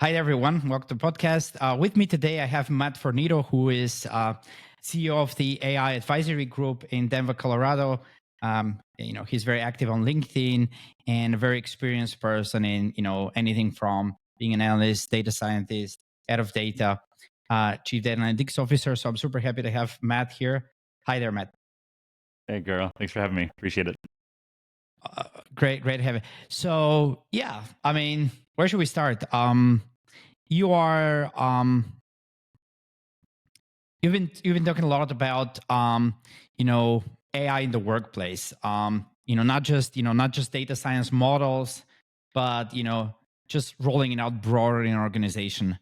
Hi, everyone. Welcome to the podcast. With me today, I have Matt Fornito, who is CEO of the AI Advisory Group in Denver, Colorado. He's very active on LinkedIn and a very experienced person in, anything from being an analyst, data scientist, head of data, chief data analytics officer. So I'm super happy to have Matt here. Hi there, Matt. Hey, girl. Thanks for having me. Appreciate it. Great to have you. So, yeah, where should we start? You are you've been talking a lot about AI in the workplace. Not just data science models, but just rolling it out broader in an organization.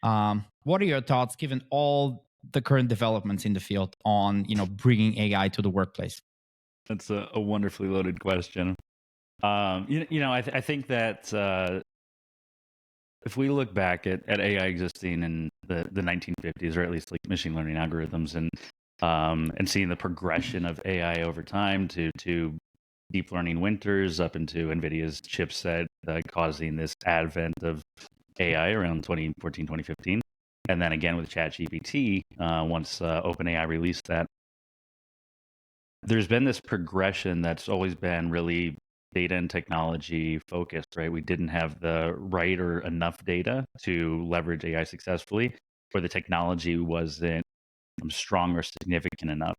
What are your thoughts, given all the current developments in the field, on bringing AI to the workplace? That's a wonderfully loaded question. I think that if we look back at AI existing in the 1950s, or at least like machine learning algorithms, and seeing the progression of AI over time to deep learning winters up into NVIDIA's chipset, causing this advent of AI around 2014, 2015. And then again with ChatGPT, once OpenAI released that, there's been this progression that's always been really data and technology focused, right? We didn't have the right or enough data to leverage AI successfully, or the technology wasn't strong or significant enough.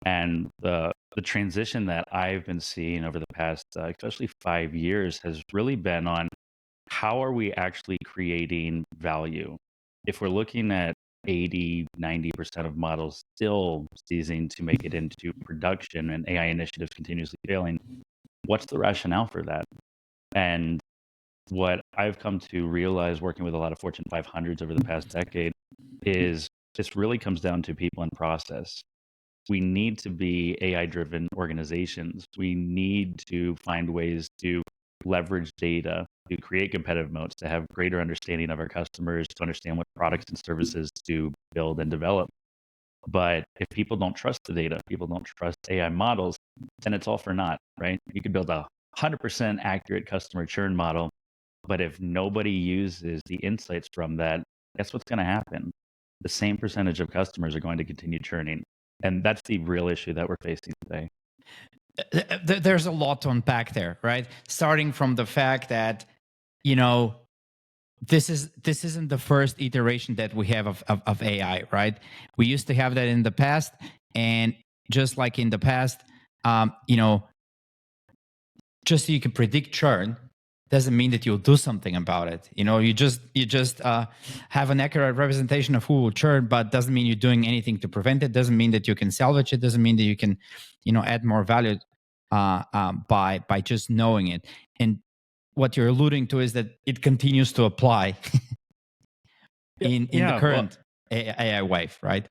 And the transition that I've been seeing over the past, especially 5 years, has really been on how are we actually creating value? If we're looking at 80, 90% of models still ceasing to make it into production and AI initiatives continuously failing, what's the rationale for that? And what I've come to realize working with a lot of Fortune 500s over the past decade is this really comes down to people and process. We need to be AI driven organizations. We need to find ways to leverage data to create competitive moats, to have greater understanding of our customers, to understand what products and services to build and develop. But if people don't trust the data, people don't trust AI models, then it's all for naught, right? You could build a 100% accurate customer churn model, but if nobody uses the insights from that, guess what's going to happen? The same percentage of customers are going to continue churning. And that's the real issue that we're facing today. There's a lot to unpack there, right? Starting from the fact that this isn't the first iteration that we have of AI, right? We used to have that in the past, and just like in the past, just so you can predict churn doesn't mean that you'll do something about it. You just have an accurate representation of who will churn, but doesn't mean you're doing anything to prevent it. Doesn't mean that you can salvage it. Doesn't mean that you can add more value by just knowing it. And what you're alluding to is that it continues to apply in the current AI wave, right?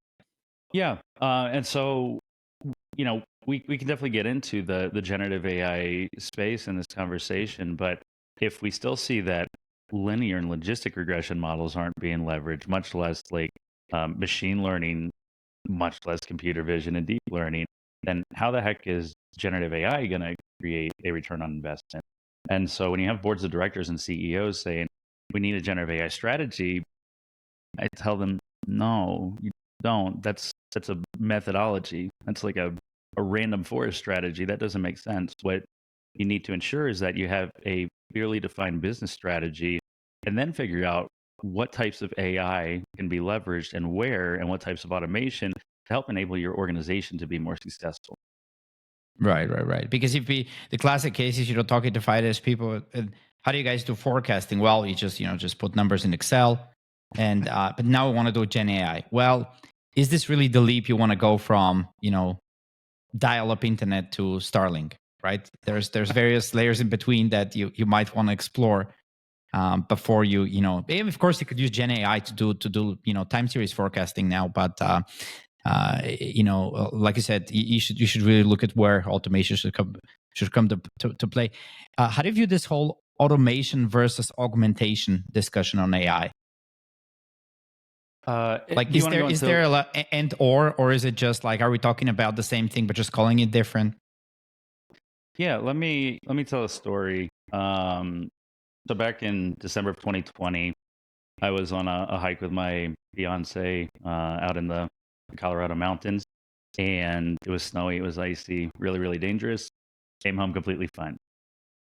Yeah. And so, we can definitely get into the generative AI space in this conversation, but if we still see that linear and logistic regression models aren't being leveraged, much less like machine learning, much less computer vision and deep learning, then how the heck is generative AI going to create a return on investment? And so when you have boards of directors and CEOs saying, we need a generative AI strategy, I tell them, no, you don't. That's a methodology. That's like a random forest strategy. That doesn't make sense. What you need to ensure is that you have a clearly defined business strategy, and then figure out what types of AI can be leveraged and where, and what types of automation to help enable your organization to be more successful. Right. Because if the classic case is talking to finance people, how do you guys do forecasting? Well, you just put numbers in Excel, and but now we want to do Gen AI. Well, is this really the leap you want to go from dial-up internet to Starlink? Right? There's various layers in between that you might want to explore before and of course you could use Gen AI to do time series forecasting now, but like I said, you should really look at where automation should come to play. How do you view this whole automation versus augmentation discussion on AI? Is there a and or is it just like, are we talking about the same thing but just calling it different? Yeah, let me tell a story. So back in December of 2020, I was on a hike with my fiance out in the Colorado mountains, and it was snowy, it was icy, really, really dangerous. Came home completely fine.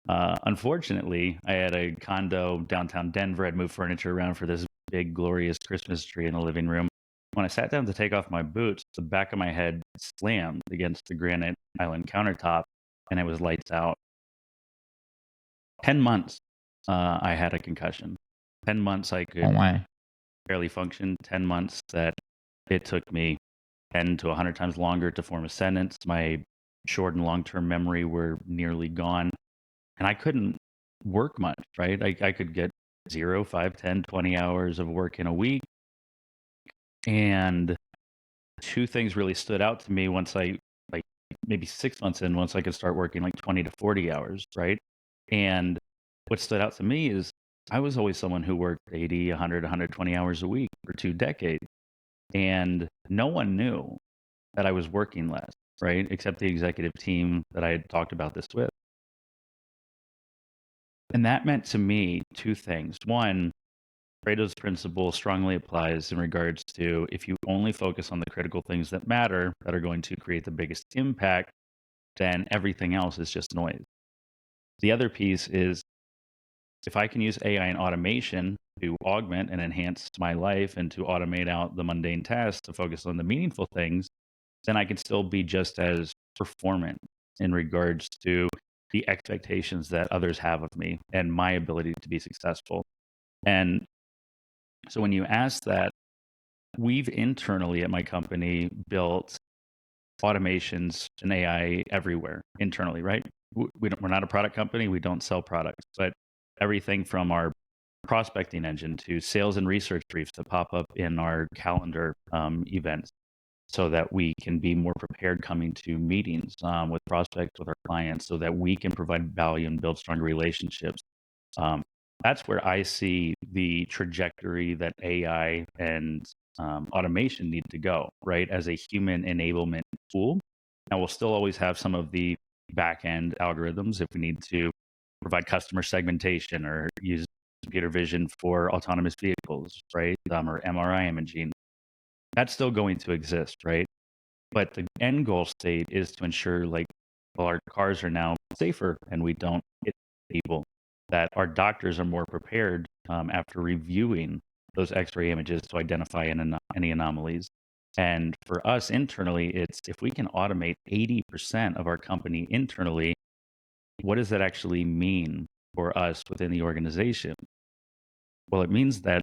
Unfortunately, I had a condo downtown Denver. I'd moved furniture around for this big, glorious Christmas tree in the living room. When I sat down to take off my boots, the back of my head slammed against the granite island countertop, and it was lights out. 10 months, I had a concussion. 10 months I Oh could my. barely function. 10 months that it took me 10 to 100 times longer to form a sentence. My short and long term memory were nearly gone. And I couldn't work much, right? I could get 0, 5, 10, 20 hours of work in a week. And two things really stood out to me once like maybe 6 months in, once I could start working like 20 to 40 hours, right? And what stood out to me is I was always someone who worked 80, 100, 120 hours a week for 2 decades. And no one knew that I was working less, right? Except the executive team that I had talked about this with. And that meant to me two things. One, Pareto's principle strongly applies in regards to if you only focus on the critical things that matter, that are going to create the biggest impact, then everything else is just noise. The other piece is if I can use AI and automation to augment and enhance my life and to automate out the mundane tasks to focus on the meaningful things, then I can still be just as performant in regards to the expectations that others have of me and my ability to be successful. And so when you ask that, we've internally at my company built automations and AI everywhere internally, right? We're not a product company. We don't sell products, but everything from our prospecting engine to sales and research briefs that pop up in our calendar events so that we can be more prepared coming to meetings with prospects, with our clients, so that we can provide value and build stronger relationships. Um, that's where I see the trajectory that AI and automation need to go, right? As a human enablement tool. Now, we'll still always have some of the back end algorithms if we need to provide customer segmentation or use computer vision for autonomous vehicles, right? Or MRI imaging. That's still going to exist, right? But the end goal state is to ensure, like, well, our cars are now safer and we don't hit people, that our doctors are more prepared after reviewing those X-ray images to identify any anomalies. And for us internally, it's if we can automate 80% of our company internally, what does that actually mean for us within the organization? Well, it means that,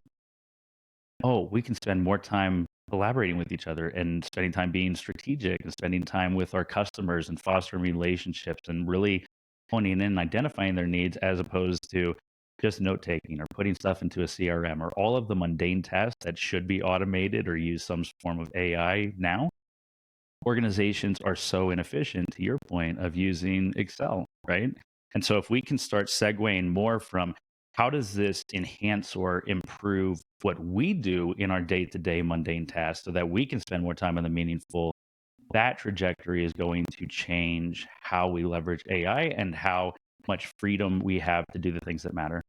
oh, we can spend more time collaborating with each other and spending time being strategic and spending time with our customers and fostering relationships and really honing in and identifying their needs as opposed to just note taking or putting stuff into a CRM or all of the mundane tasks that should be automated or use some form of AI now. Organizations are so inefficient, to your point, of using Excel, right? And so if we can start segueing more from how does this enhance or improve what we do in our day-to-day mundane tasks so that we can spend more time on the meaningful, that trajectory is going to change how we leverage AI and how much freedom we have to do the things that matter.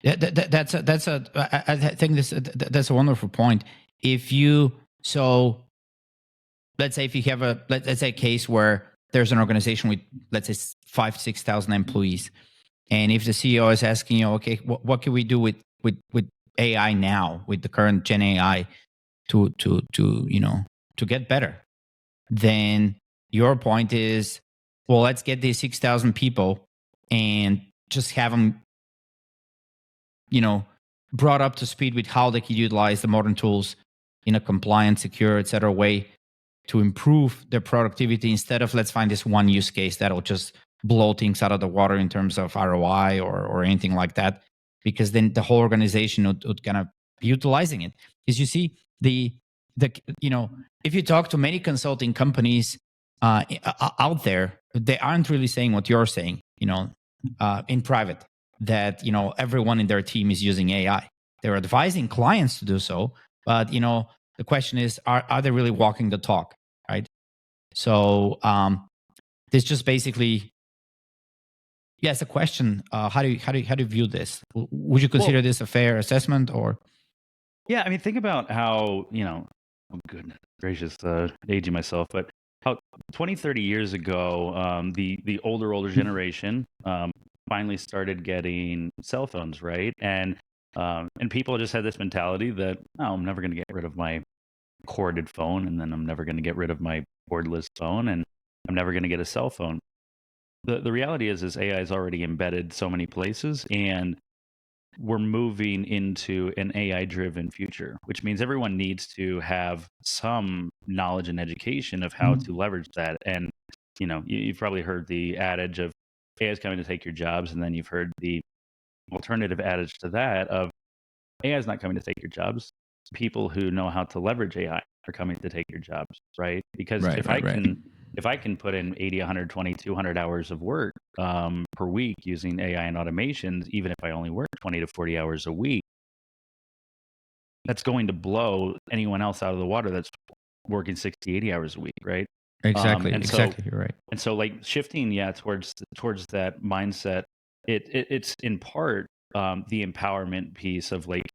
Yeah, I think that's a wonderful point. If you so let's say if you have let's say a case where there's an organization with, let's say, 5,000-6,000 employees, and if the CEO is asking you, okay, what can we do with AI now, with the current Gen AI, to get better, then your point is, well, let's get these 6,000 people and just have them, brought up to speed with how they can utilize the modern tools in a compliant, secure, etc. way to improve their productivity, instead of let's find this one use case that'll just blow things out of the water in terms of ROI or anything like that, because then the whole organization would kind of be utilizing it. Because you see the if you talk to many consulting companies out there, they aren't really saying what you're saying, in private, that everyone in their team is using AI. They're advising clients to do so, but the question is, are they really walking the talk, right? So this just basically yeah, it's a question. How do you view this? Would you Well, consider this a fair assessment or? yeah, I mean, think about how, oh goodness gracious, aging myself, but how 20, 30 years ago, the older generation finally started getting cell phones, right? And people just had this mentality that, oh, I'm never going to get rid of my corded phone, and then I'm never going to get rid of my cordless phone, and I'm never going to get a cell phone. The reality is AI is already embedded so many places, and we're moving into an AI driven future, which means everyone needs to have some knowledge and education of how to leverage that. And, you've probably heard the adage of AI is coming to take your jobs. And then you've heard the alternative adage to that of AI is not coming to take your jobs. People who know how to leverage AI are coming to take your jobs, right? Because Right, right, right. if I can put in 80, 120, 200 hours of work per week using AI and automations, even if I only work 20 to 40 hours a week, that's going to blow anyone else out of the water that's working 60, 80 hours a week, right? Exactly, And so exactly. You're right. like shifting, yeah, towards that mindset, it's in part the empowerment piece of like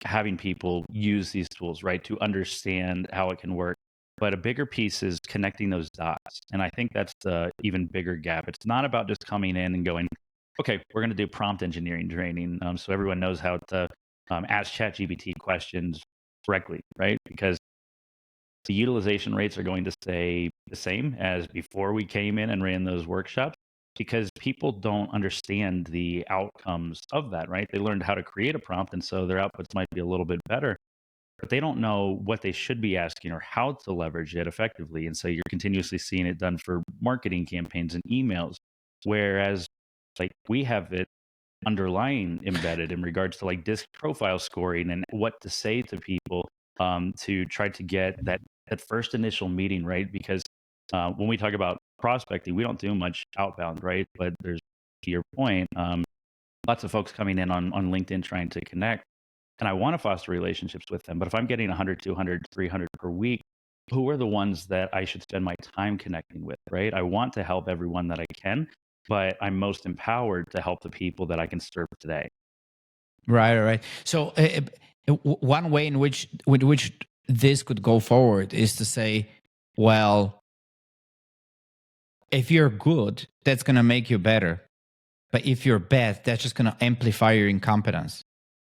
having people use these tools, right, to understand how it can work. But a bigger piece is connecting those dots, and I think that's the even bigger gap. It's not about just coming in and going, okay, we're going to do prompt engineering training, so everyone knows how to ask ChatGPT questions correctly, right? Because the utilization rates are going to stay the same as before we came in and ran those workshops, because people don't understand the outcomes of that, right? They learned how to create a prompt, and so their outputs might be a little bit better, but they don't know what they should be asking or how to leverage it effectively. And so you're continuously seeing it done for marketing campaigns and emails, whereas like we have it underlying embedded in regards to like disc profile scoring and what to say to people to try to get that first initial meeting, right? Because when we talk about prospecting, we don't do much outbound, right? But there's, to your point, lots of folks coming in on LinkedIn trying to connect, and I want to foster relationships with them. But if I'm getting 100, 200, 300 per week, who are the ones that I should spend my time connecting with, right? I want to help everyone that I can, but I'm most empowered to help the people that I can serve today. Right, right. So one way in which this could go forward is to say, well, if you're good, that's going to make you better. But if you're bad, that's just going to amplify your incompetence,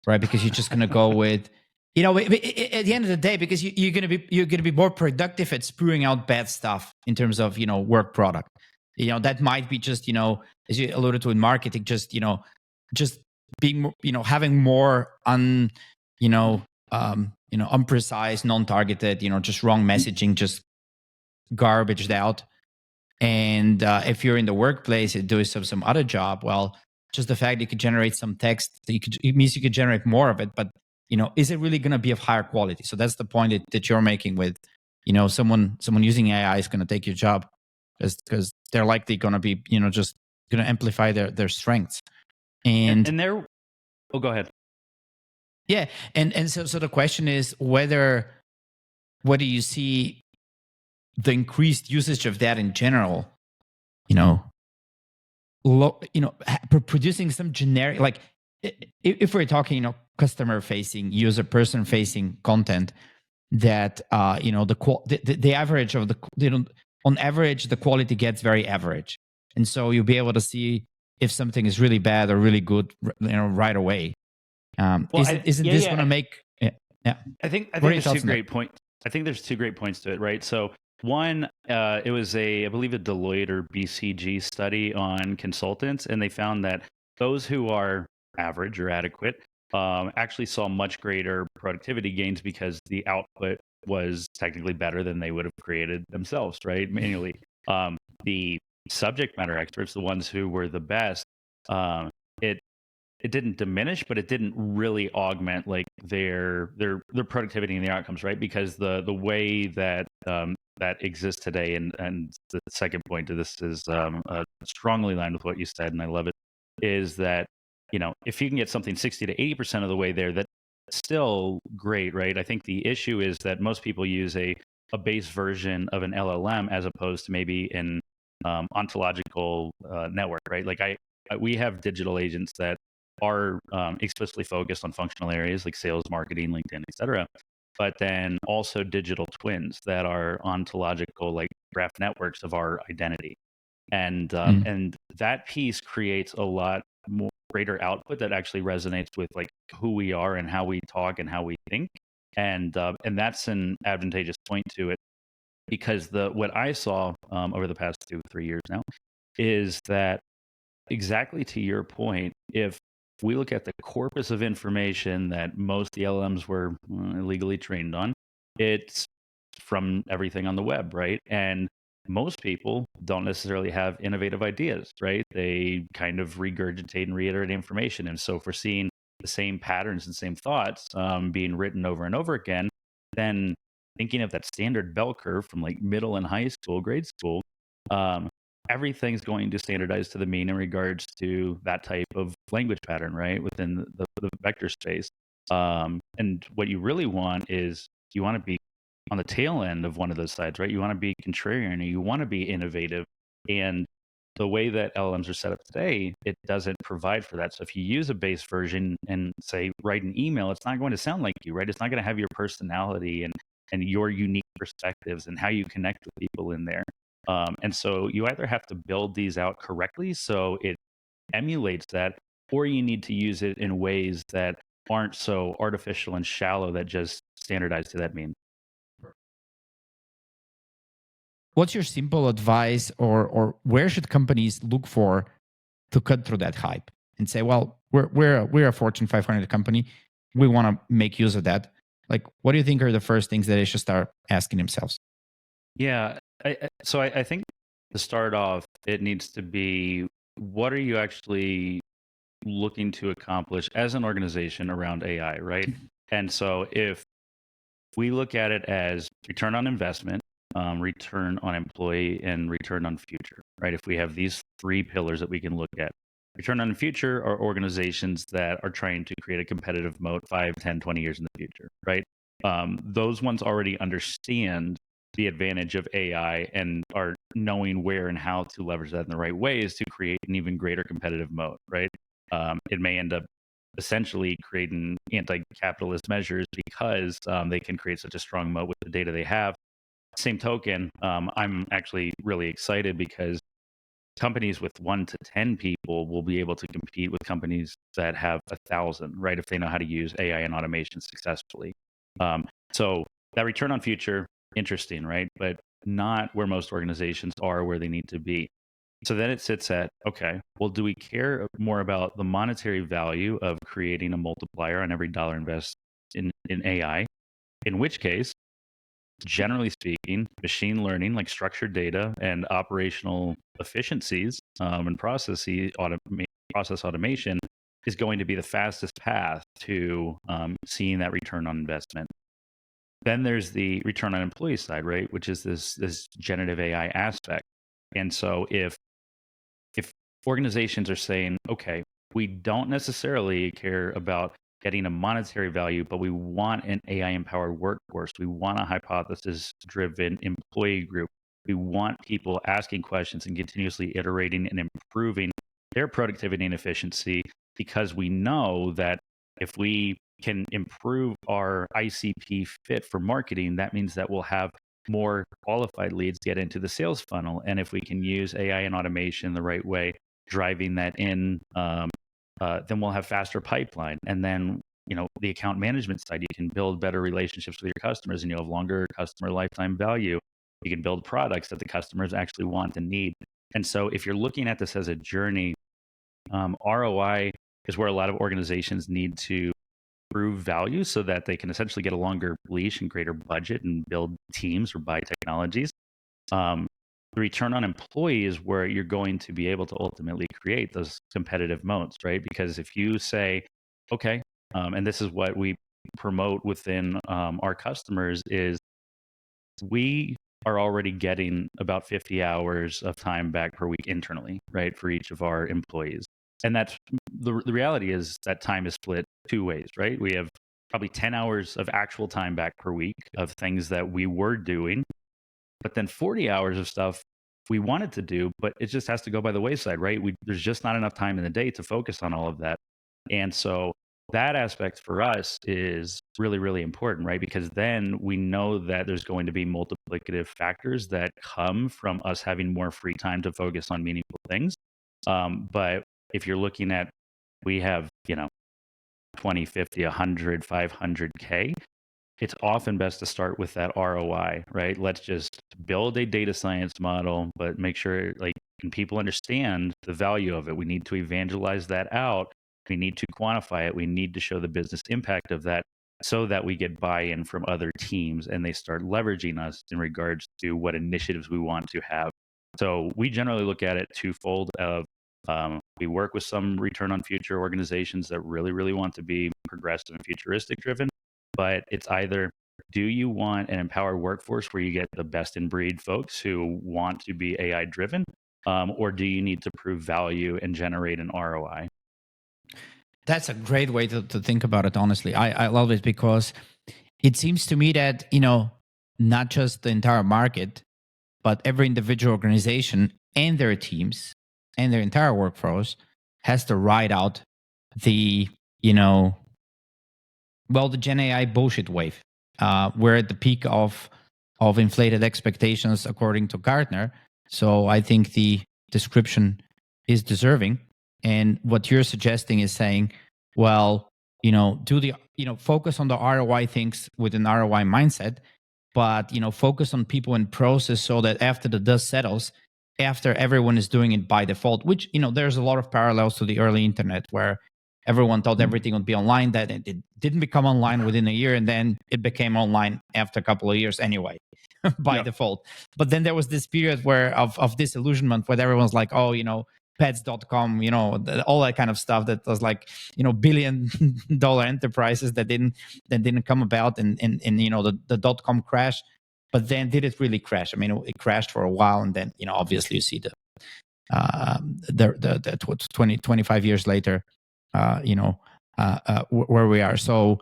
right? Because you're just going to go with, at the end of the day, because you're going to be more productive at spewing out bad stuff in terms of work product. That might be just as you alluded to in marketing, just just being having more unprecise, non-targeted, just wrong messaging, just garbaged out. And if you're in the workplace and doing some other job, well, just the fact that you could generate some text, it means you could generate more of it. But is it really going to be of higher quality? So that's the point that you're making with, someone using AI is going to take your job because they're likely going to be, just going to amplify their strengths. And And there, oh, go ahead. yeah, and so the question is whether you see the increased usage of that in general, producing some generic, like if we're talking customer facing, user person facing content, that the average of on average the quality gets very average, and so you'll be able to see if something is really bad or really good right away. Well, Isn't this going to make yeah? I think What are your there's thoughts two on that? great points. I think there's two great points to it, right? So one, it was I believe a Deloitte or BCG study on consultants, and they found that those who are average or adequate actually saw much greater productivity gains because the output was technically better than they would have created themselves, right, manually. The subject matter experts, the ones who were the best, it didn't diminish, but it didn't really augment like their productivity and their outcomes, right? Because the way that that exists today, and the second point to this is strongly aligned with what you said, and I love it, is that if you can get something 60 to 80% of the way there, that's still great, right? I think the issue is that most people use a base version of an LLM as opposed to maybe an ontological network, right? Like I we have digital agents that are explicitly focused on functional areas like sales, marketing, LinkedIn, etc. But then also digital twins that are ontological, like graph networks of our identity. And that piece creates a lot more greater output that actually resonates with like who we are and how we talk and how we think. And that's an advantageous point to it, because what I saw over the past 2-3 years now is that, exactly to your point, if we look at the corpus of information that most LLMs were illegally trained on, it's from everything on the web, right? And most people don't necessarily have innovative ideas, right? They kind of regurgitate and reiterate information. And so if we're seeing the same patterns and same thoughts being written over and over again, then thinking of that standard bell curve from like middle and high school, grade school, um, everything's going to standardize to the mean in regards to that type of language pattern, right? Within the vector space. And what you really want is, you want to be on the tail end of one of those sides, right? You want to be contrarian, or you want to be innovative. And the way that LLMs are set up today, it doesn't provide for that. So if you use a base version and say write an email, it's not going to sound like you, right? It's not going to have your personality and your unique perspectives and how you connect with people in there. And so you either have to build these out correctly so it emulates that, or you need to use it in ways that aren't so artificial and shallow that just standardize to that mean. What's your simple advice, or where should companies look for to cut through that hype and say, well, we're a Fortune 500 company, we want to make use of that? Like, what do you think are the first things that they should start asking themselves? Yeah. So I think to start off, it needs to be, what are you actually looking to accomplish as an organization around AI, right? And so if we look at it as return on investment, return on employee, and return on future, right? If we have these three pillars that we can look at, return on future are organizations that are trying to create a competitive moat 5, 10, 20 years in the future, right? Those ones already understand the advantage of AI and are knowing where and how to leverage that in the right ways to create an even greater competitive moat, right? It may end up essentially creating anti-capitalist measures because they can create such a strong moat with the data they have. Same token, I'm actually really excited because companies with 1 to 10 people will be able to compete with companies that have 1,000, right? If they know how to use AI and automation successfully. So that return on future, interesting, right? But not where most organizations are, where they need to be. So then it sits at, okay, well, do we care more about the monetary value of creating a multiplier on every dollar invested in AI? In which case, generally speaking, machine learning, like structured data and operational efficiencies and process automation, is going to be the fastest path to seeing that return on investment. Then there's the return on employee side, right, which is this generative AI aspect. And so if organizations are saying, okay, we don't necessarily care about getting a monetary value, but we want an AI empowered workforce. We want a hypothesis driven employee group. We want people asking questions and continuously iterating and improving their productivity and efficiency, because we know that if we can improve our ICP fit for marketing, that means that we'll have more qualified leads get into the sales funnel. And if we can use AI and automation the right way, driving that in, then we'll have faster pipeline. And then, the account management side, you can build better relationships with your customers, and you'll have longer customer lifetime value. You can build products that the customers actually want and need. And so if you're looking at this as a journey, ROI is where a lot of organizations need to prove value so that they can essentially get a longer leash and greater budget and build teams or buy technologies. The return on employee is where you're going to be able to ultimately create those competitive moats, right? Because if you say, okay, and this is what we promote within our customers, is we are already getting about 50 hours of time back per week internally, right, for each of our employees. And that's the reality is that time is split two ways, right? We have probably 10 hours of actual time back per week of things that we were doing, but then 40 hours of stuff we wanted to do, but it just has to go by the wayside, right? There's just not enough time in the day to focus on all of that. And so that aspect for us is really, really important, right? Because then we know that there's going to be multiplicative factors that come from us having more free time to focus on meaningful things. But if you're looking at, we have, 20, 50, 100, 500K, it's often best to start with that ROI, right? Let's just build a data science model, but make sure like can people understand the value of it. We need to evangelize that out. We need to quantify it. We need to show the business impact of that so that we get buy-in from other teams and they start leveraging us in regards to what initiatives we want to have. So we generally look at it twofold of we work with some return on future organizations that really, really want to be progressive and futuristic driven, but it's either do you want an empowered workforce where you get the best in breed folks who want to be AI driven, or do you need to prove value and generate an ROI? That's a great way to think about it, honestly. I love it because it seems to me that, not just the entire market, but every individual organization and their teams and their entire workforce has to ride out the, the Gen AI bullshit wave. We're at the peak of inflated expectations, according to Gartner. So I think the description is deserving. And what you're suggesting is saying, well, focus on the ROI things with an ROI mindset, but focus on people and process so that after the dust settles, after everyone is doing it by default, which there's a lot of parallels to the early internet where everyone thought everything would be online, that it didn't become online within a year, and then it became online after a couple of years anyway by default. But then there was this period where of disillusionment where everyone's like, oh, pets.com, all that kind of stuff that was like, $billion enterprises that didn't come about, and the dot-com crash. But then did it really crash? I mean, it crashed for a while, and then obviously you see the 20 25 years later, where we are. So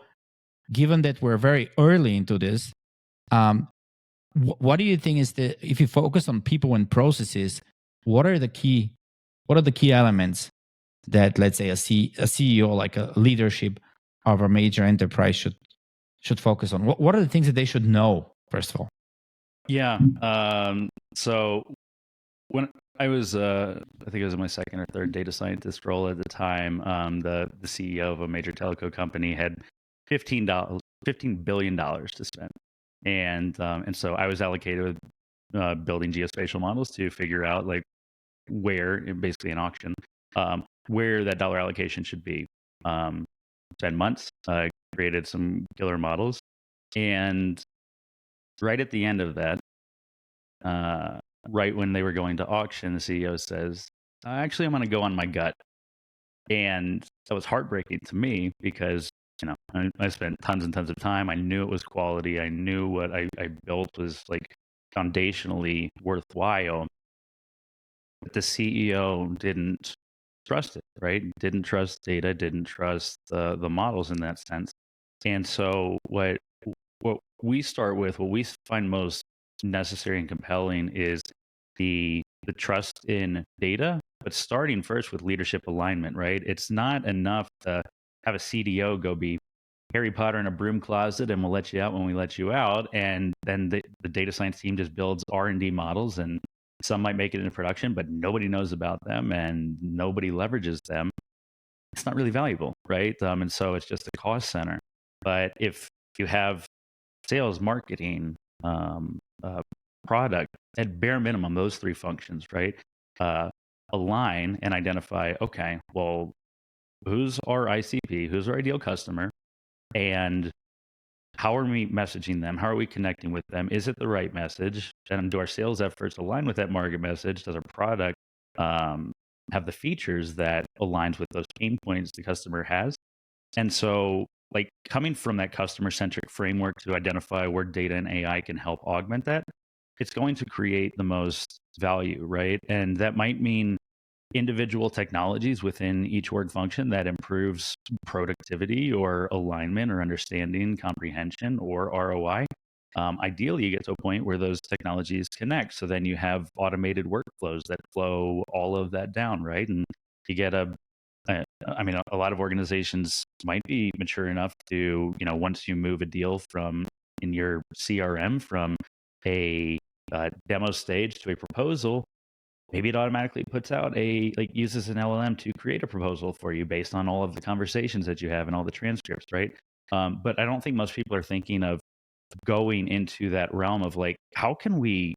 given that we're very early into this, what do you think is if you focus on people and processes, what are the key elements that, let's say, a CEO, like a leadership of a major enterprise should focus on? What are the things that they should know, first of all? Yeah. So when I was, I think it was my second or third data scientist role at the time, the CEO of a major telco company had $15 billion to spend, and so I was allocated with building geospatial models to figure out like where, basically an auction, where that dollar allocation should be. Spent months, created some killer models, and right at the end of that, right when they were going to auction, the CEO says, actually, I'm going to go on my gut. And that was heartbreaking to me because, I spent tons and tons of time. I knew it was quality. I knew what I built was like foundationally worthwhile. But the CEO didn't trust it, right? Didn't trust data, didn't trust the models in that sense. And so what we start with, what we find most necessary and compelling is the trust in data, but starting first with leadership alignment, right? It's not enough to have a CDO go be Harry Potter in a broom closet and we'll let you out when we let you out. And then the data science team just builds R&D models, and some might make it into production, but nobody knows about them and nobody leverages them. It's not really valuable, right? And so it's just a cost center. But if you have sales, marketing, product, at bare minimum, those three functions, right? Align and identify, okay, well, who's our ICP? Who's our ideal customer? And how are we messaging them? How are we connecting with them? Is it the right message? And do our sales efforts align with that market message? Does our product have the features that aligns with those pain points the customer has? And so, like, coming from that customer-centric framework to identify where data and AI can help augment that, it's going to create the most value, right? And that might mean individual technologies within each org function that improves productivity or alignment or understanding, comprehension, or ROI. Ideally, you get to a point where those technologies connect. So then you have automated workflows that flow all of that down, right? And you get I mean, a lot of organizations might be mature enough to, once you move a deal from in your CRM from a demo stage to a proposal, maybe it automatically puts out uses an LLM to create a proposal for you based on all of the conversations that you have and all the transcripts, right? But I don't think most people are thinking of going into that realm of like, how can we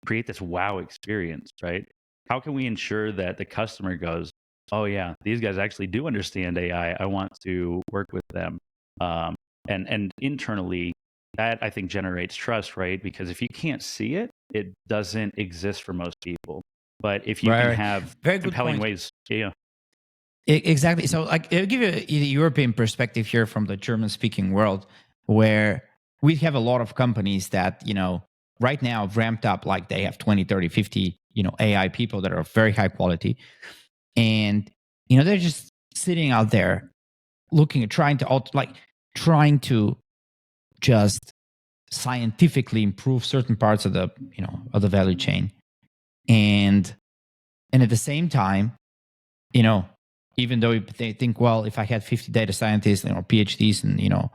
create this wow experience, right? How can we ensure that the customer goes, oh yeah, these guys actually do understand AI. I want to work with them. Um, and internally, that I think generates trust, right? Because if you can't see it, it doesn't exist for most people. But if you Right, can right. have Very good compelling point. ways, yeah, Exactly. So, like, I'll give you a European perspective here from the German-speaking world, where we have a lot of companies that, right now have ramped up, like they have 20, 30, 50, AI people that are very high quality. And, they're just sitting out there looking at trying to just scientifically improve certain parts of the value chain. And at the same time, you know, even though they think, well, if I had 50 data scientists, PhDs and,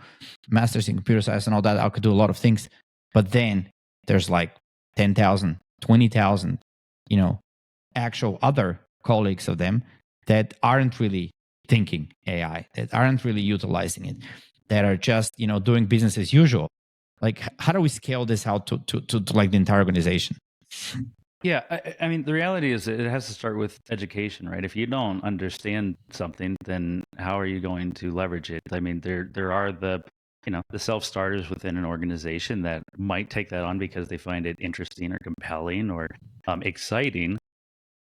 masters in computer science and all that, I could do a lot of things. But then there's like 10,000, 20,000, actual other colleagues of them that aren't really thinking AI, that aren't really utilizing it, that are just, doing business as usual. Like, how do we scale this out to like the entire organization? yeah. I mean, the reality is that it has to start with education, right? If you don't understand something, then how are you going to leverage it? I mean, there are the self starters within an organization that might take that on because they find it interesting or compelling or exciting.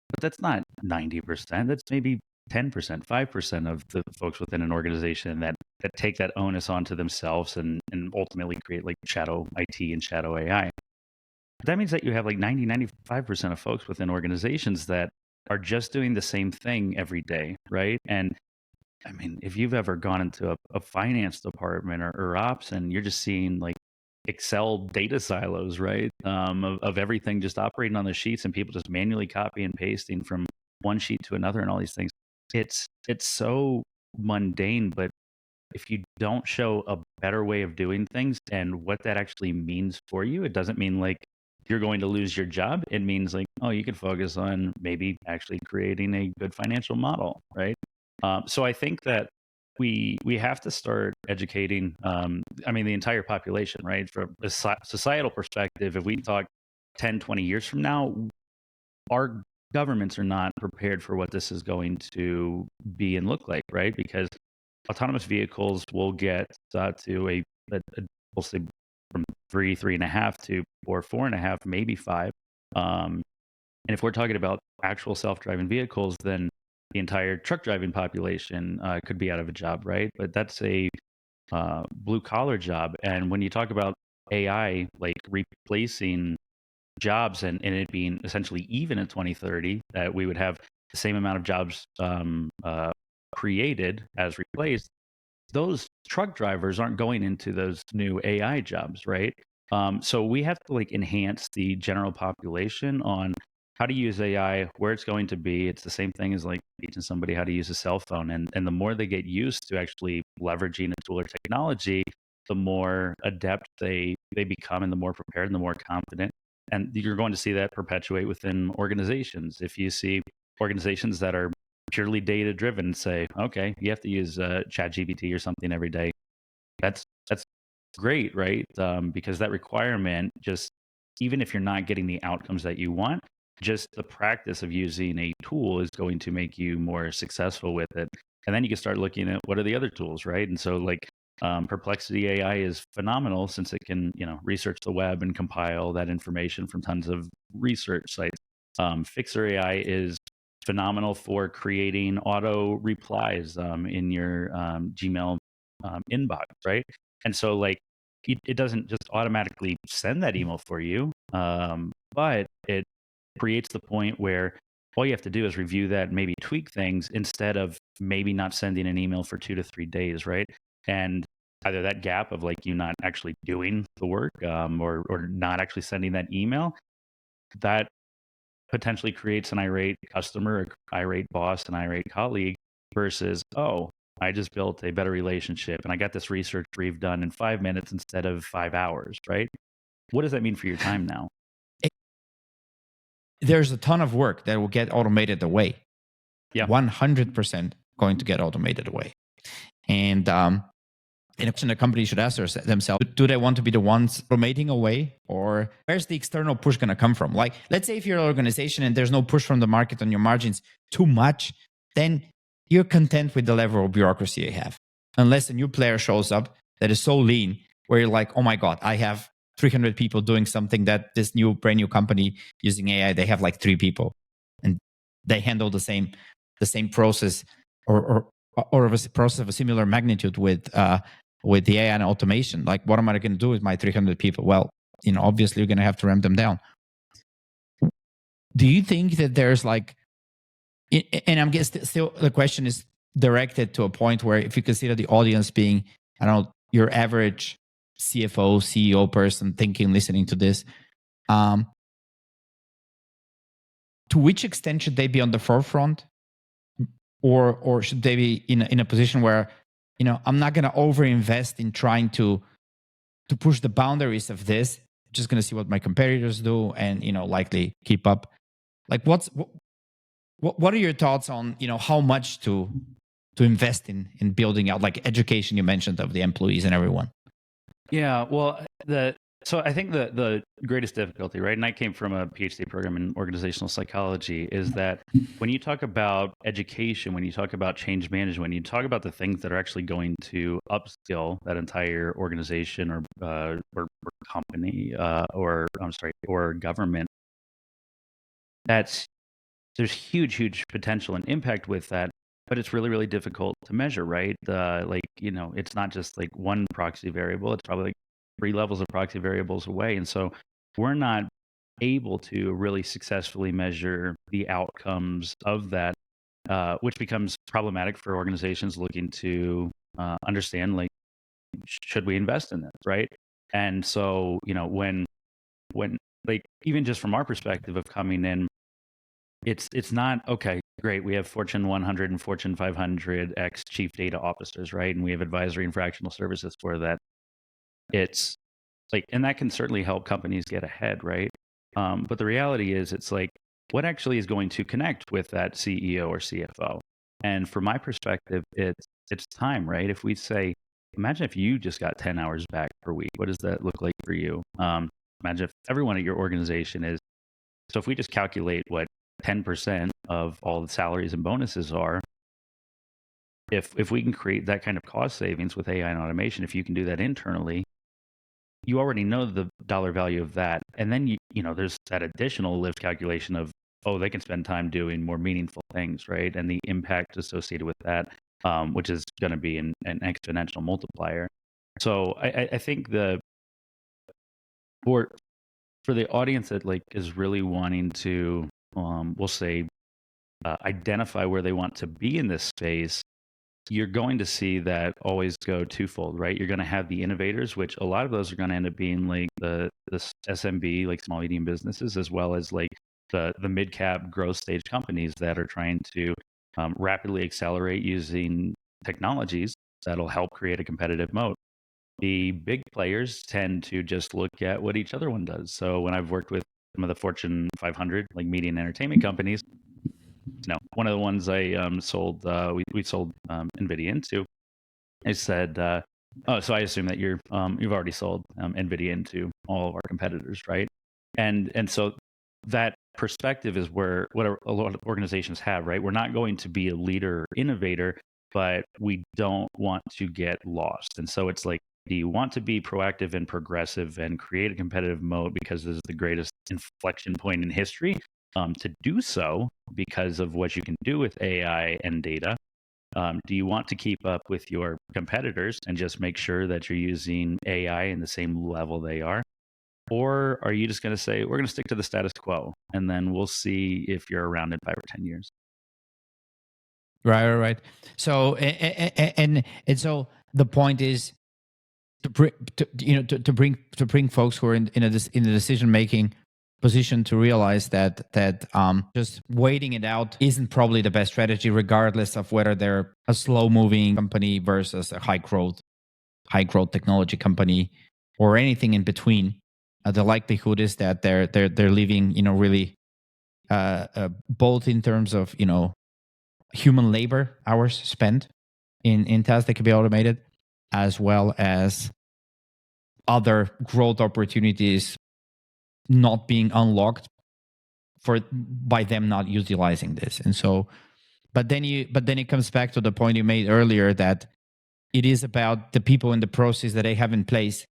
But that's not 90%. That's maybe 10%, 5% of the folks within an organization that take that onus onto themselves and ultimately create like shadow IT and shadow AI. That means that you have like 95% of folks within organizations that are just doing the same thing every day, right? And I mean, if you've ever gone into a finance department or ops and you're just seeing like Excel data silos, right? Of everything just operating on the sheets and people just manually copy and pasting from one sheet to another and all these things. It's so mundane, but if you don't show a better way of doing things and what that actually means for you, it doesn't mean like you're going to lose your job. It means like, oh, you can focus on maybe actually creating a good financial model, right? So I think that we have to start educating. I mean, the entire population, right? From a societal perspective, if we talk 10, 20 years from now, our governments are not prepared for what this is going to be and look like, right? Because autonomous vehicles will get to we'll say from 3.5 to 4.5, maybe 5. And if we're talking about actual self-driving vehicles, then the entire truck driving population could be out of a job, right? But that's a blue collar job. And when you talk about AI, like replacing jobs and it being essentially even in 2030, that we would have the same amount of jobs created as replaced, those truck drivers aren't going into those new AI jobs, right? So we have to like enhance the general population on how to use AI, where it's going to be. It's the same thing as like teaching somebody how to use a cell phone. And the more they get used to actually leveraging a tool or technology, the more adept they become and the more prepared and the more confident. And you're going to see that perpetuate within organizations. If you see organizations that are purely data driven, say, okay, you have to use ChatGPT or something every day. That's great, right? Because that requirement, just even if you're not getting the outcomes that you want, just the practice of using a tool is going to make you more successful with it. And then you can start looking at what are the other tools, right? And so like Perplexity AI is phenomenal since it can, research the web and compile that information from tons of research sites. Fixer AI is phenomenal for creating auto replies in your Gmail inbox, right? And so, like, it doesn't just automatically send that email for you, but it creates the point where all you have to do is review that and maybe tweak things instead of maybe not sending an email for 2 to 3 days, right? And either that gap of like you not actually doing the work, or not actually sending that email, that potentially creates an irate customer, an irate boss, an irate colleague versus, oh, I just built a better relationship and I got this research brief done in 5 minutes instead of 5 hours, right? What does that mean for your time now? There's a ton of work that will get automated away. Yeah. 100% going to get automated away. And in a question a company should ask themselves, do they want to be the ones automating away, or where's the external push going to come from? Like, let's say if you're an organization and there's no push from the market on your margins too much, then you're content with the level of bureaucracy you have. Unless a new player shows up that is so lean where you're like, oh my God, I have 300 people doing something that this brand new company using AI, they have like 3 people and they handle the same process or of a process of a similar magnitude with the AI and automation. Like, what am I going to do with my 300 people? Well, obviously you're going to have to ramp them down. Do you think that there's like, and I'm guessing still the question is directed to a point where if you consider the audience being, I don't know, your average CFO, CEO person listening to this, to which extent should they be on the forefront, or should they be in a position where, I'm not going to overinvest in trying to push the boundaries of this, just going to see what my competitors do and, likely keep up. Like, what are your thoughts on, how much to invest in building out, like, education you mentioned of the employees and everyone? Yeah, well, so I think the greatest difficulty, right? And I came from a PhD program in organizational psychology, is that when you talk about education, when you talk about change management, when you talk about the things that are actually going to upskill that entire organization or company, or government, there's huge potential and impact with that, but it's really, really difficult to measure, right? It's not just like one proxy variable, it's probably like 3 levels of proxy variables away. And so we're not able to really successfully measure the outcomes of that, which becomes problematic for organizations looking to understand, like, should we invest in this, right? And so, when like, even just from our perspective of coming in, it's not, okay, great, we have Fortune 100 and Fortune 500 X chief data officers, right? And we have advisory and fractional services for that. It's like, and that can certainly help companies get ahead, right? But the reality is, it's like, what actually is going to connect with that CEO or CFO? And from my perspective, it's time, right? If we say, imagine if you just got 10 hours back per week, what does that look like for you? Imagine if everyone at your organization is, so if we just calculate what 10% of all the salaries and bonuses are, if we can create that kind of cost savings with AI and automation, if you can do that internally, you already know the dollar value of that. And then, there's that additional lift calculation of, oh, they can spend time doing more meaningful things, right? And the impact associated with that, which is going to be an exponential multiplier. So I think for the audience that like is really wanting to, we'll say, identify where they want to be in this space, you're going to see that always go twofold, right? You're going to have the innovators, which a lot of those are going to end up being like the SMB, like small medium businesses, as well as like the mid cap growth stage companies that are trying to rapidly accelerate using technologies that'll help create a competitive moat. The big players tend to just look at what each other one does. So when I've worked with some of the Fortune 500, like media and entertainment companies, one of the ones I sold, we sold NVIDIA into. I said, oh, so I assume that you've already sold NVIDIA into all of our competitors, right? And so that perspective is what a lot of organizations have, right? We're not going to be a leader or innovator, but we don't want to get lost. And so it's like, do you want to be proactive and progressive and create a competitive moat because this is the greatest inflection point in history? To do so because of what you can do with AI and data? Do you want to keep up with your competitors and just make sure that you're using AI in the same level they are? Or are you just going to say, we're going to stick to the status quo and then we'll see if you're around in 5 or 10 years? Right. So, and so the point is, to bring folks who are in the decision making position to realize that just waiting it out isn't probably the best strategy, regardless of whether they're a slow moving company versus a high growth technology company or anything in between. The likelihood is that they're leaving, really, both in terms of human labor hours spent in tasks that can be automated, as well as other growth opportunities not being unlocked by them not utilizing this. And so, but then it comes back to the point you made earlier, that it is about the people in the process that they have in place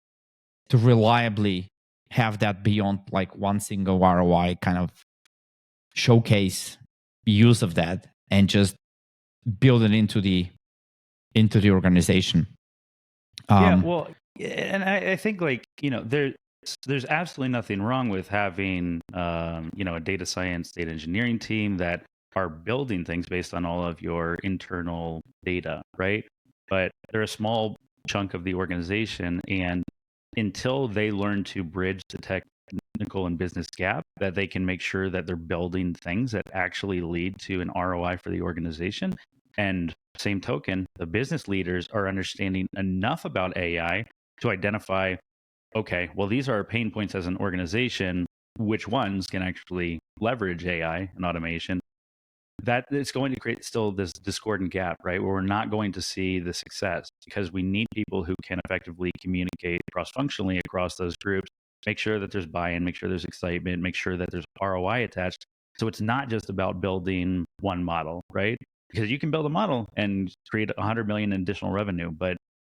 to reliably have that beyond like one single ROI kind of showcase use of that, and just build it into the organization. Yeah, well, and I think there's absolutely nothing wrong with having a data science, data engineering team that are building things based on all of your internal data, right? But they're a small chunk of the organization, and until they learn to bridge the technical and business gap, that they can make sure that they're building things that actually lead to an ROI for the organization. And same token, the business leaders are understanding enough about AI to identify, okay, well, these are our pain points as an organization. Which ones can actually leverage AI and automation? That it's going to create still this discordant gap, right? Where we're not going to see the success, because we need people who can effectively communicate cross-functionally across those groups, make sure that there's buy-in, make sure there's excitement, make sure that there's ROI attached. So it's not just about building one model, right? Because you can build a model and create 100 million in additional revenue, but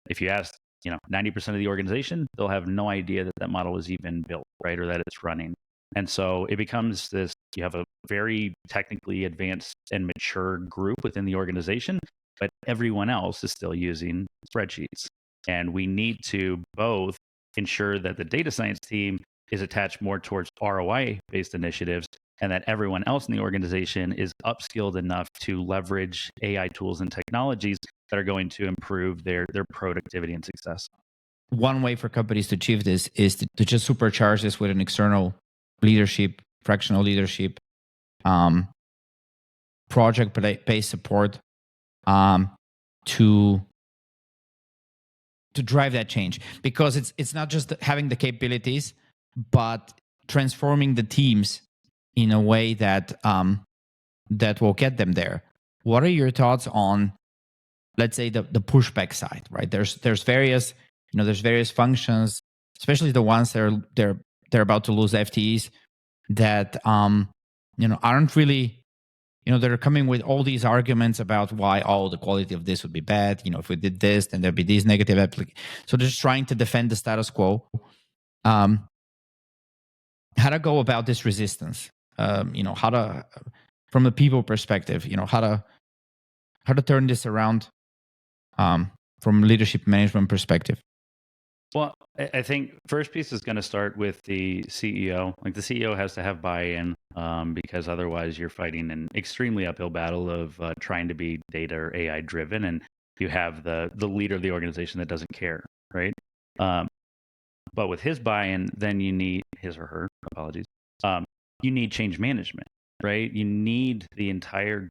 if you ask 90% of the organization, they'll have no idea that that model was even built, right? Or that it's running. And so it becomes this, you have a very technically advanced and mature group within the organization, but everyone else is still using spreadsheets. And we need to both ensure that the data science team is attached more towards ROI-based initiatives, and that everyone else in the organization is upskilled enough to leverage AI tools and technologies that are going to improve their productivity and success. One way for companies to achieve this is to just supercharge this with an external leadership, fractional leadership, project-based support, to drive that change. Because it's not just having the capabilities, but transforming the teams in a way that that will get them there. What are your thoughts on, let's say, the pushback side? Right, there's various there's various functions, especially the ones that they're about to lose FTEs, that aren't really, they're coming with all these arguments about why the quality of this would be bad. If we did this, then there'd be these negative so they're just trying to defend the status quo. How to go about this resistance? How to, from a people perspective, how to turn this around, from leadership management perspective? Well, I think first piece is going to start with the CEO. Like, the CEO has to have buy-in, because otherwise you're fighting an extremely uphill battle of trying to be data or AI driven, and you have the leader of the organization that doesn't care, right? But with his buy-in, then you need his or her, apologies. You need change management, right? You need the entire